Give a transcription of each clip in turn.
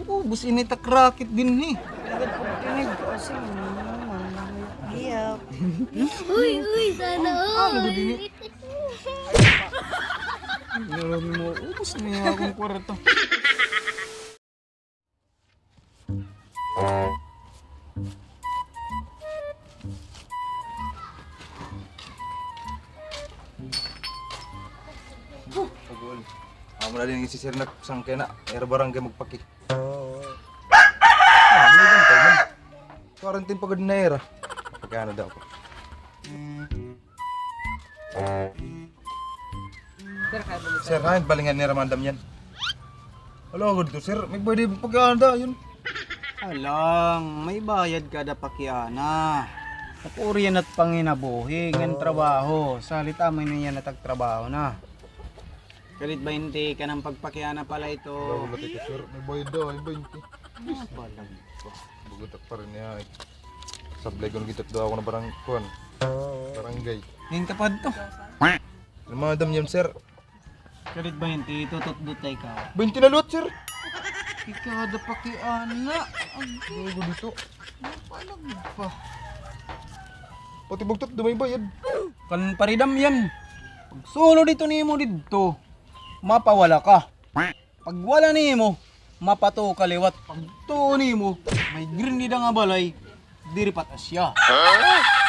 Ubus ini tak rakit din ni. Agad po tinig kasi naman giyak. Uy, sana Ano ba all. din ni? Nalami mo, ubus niya akong kwarto. Pagul. Amo na din si Sir na sangke na air barangay magpaki. Ano din tayo man. Quarantine pagod na era. Pagkano daw ko. Sir, hain balingan ni Ramandam yan. Halo, good to sir. May pwede pagkano daw yun. Alang, may bayad kada pakiana. Napuriyan at panginabuhi, ng trabaho. Salita mo na yan natagtrabaho na. Kalit 20 ka ng pagpakiana pala ito. Halo, good to sir. May bayad daw, ay 20. Balag ko. Bugutak pa rin niya. Sablay ko nagitat daw ako na barang kuan. Barangay. Ngayon ka pa ito. Ramandam yan sir. Kalit 20, tutut-dutay ka. 20 na lot sir. Ikada pakiana. Bago dito. Balag pa. Pati bugtot dumay bayad. Kan paridam yan. Pag solo dito ni mo dito, mapawala ka. Pag wala ni mo, mapato kaliwat. Pag to ni mo, may green nida nga balay, diripat asya.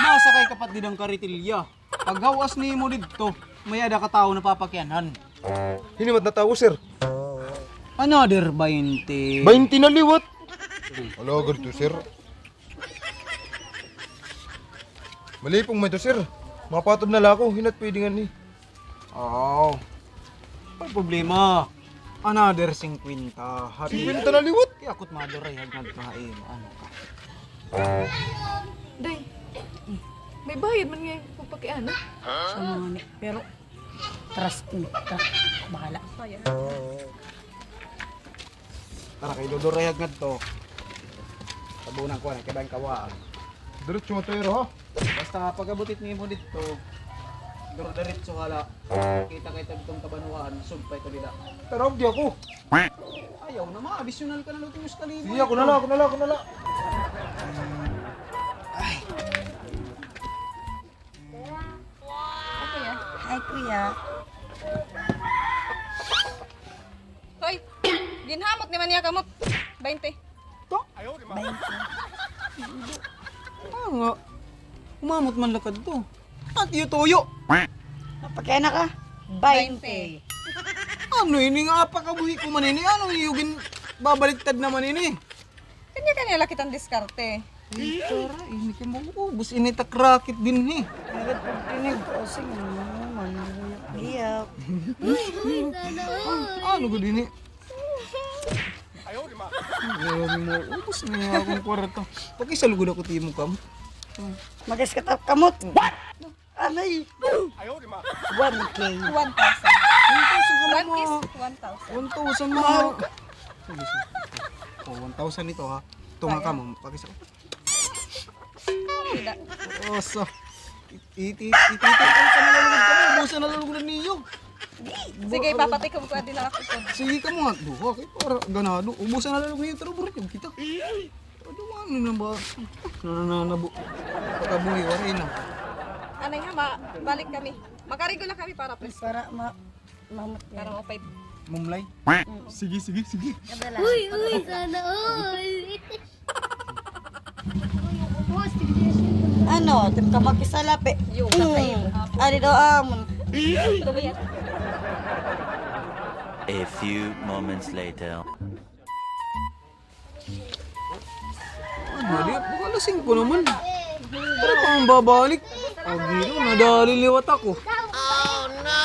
Masakay kapat didang karitilya. Pag hawas ni mo dito, may ada ka tao na papakyanan. Hinimat na tao sir. Another 20. 20 na liwat. Halo, good to sir. Malipong may to sir. Mapatod na lang ako, hinat pwede nga ni. Oh. Pag problema, another 50. Happy. 50 na liwat. Kaya akot maduray, hagad kain. Ano ka? Day. May bayad man nga yung pagpakiana. Sa mga ni. Pero, trust me. Bahala. Tara kay Dodoray hagad to. Tabunan ko na, kaya ba yung kawaan? Diretso mo tayo ha. Basta pagabutit niyo mo dito, duro-diretso hala. Kita-kita itong kabanuan, sumpay ko nila. Tara, di ako. Ayaw na ma, additional ka na lang yung kalibo. Sige, ako na lang. Hi, kuya. Hoy, ginhamot ni man niya kamot. 20. Ah nga, umamot man lakad to. At iyo toyo. Napakena ka? 20. Ano ini nga pakabuhi ko man ini? Ano iyugin babaliktad naman ini? Kanya-kanya lang kitang diskarte. Tara, ini ka maubos. Ini tak rakit din ni. Agad po tinig kasi naman giyak. Uy, sana all. Ano ko din ni? Ayaw mo, ubos na nga akong kwarto. Pakisalugod ako timo kam. Magas ka kamot. What? Anay. 1K. 1,000. 1 is 1,000. 1,000 mahal ka. Oh, 1,000 ito ha. Ito nga ka mo, pakisa ko. Tidak. Oso. Iti-iti ka nalalugod ka mo. Busa nalalugod niyo. Sige, papatikom ko din ako ito. Sige ka mo nga. Duha kay para ganado. Ubusan nalalugod niyo. Pero burit yung kita. Ano ano na ba? Nananabo. Pagkabuhi, waray na. Anay ha, balik kami. Makarigo lang kami para pres. Para mamot Para yan. mapay. Mumlay. Sige. Uy, sana all. Ano, tim ka makisalapi. Yung kayo. Ari daw amon. A few moments later. Ano, di buka lasing ko naman. Pero pa ang babalik. Agino, nadali liwat ako. Oh no!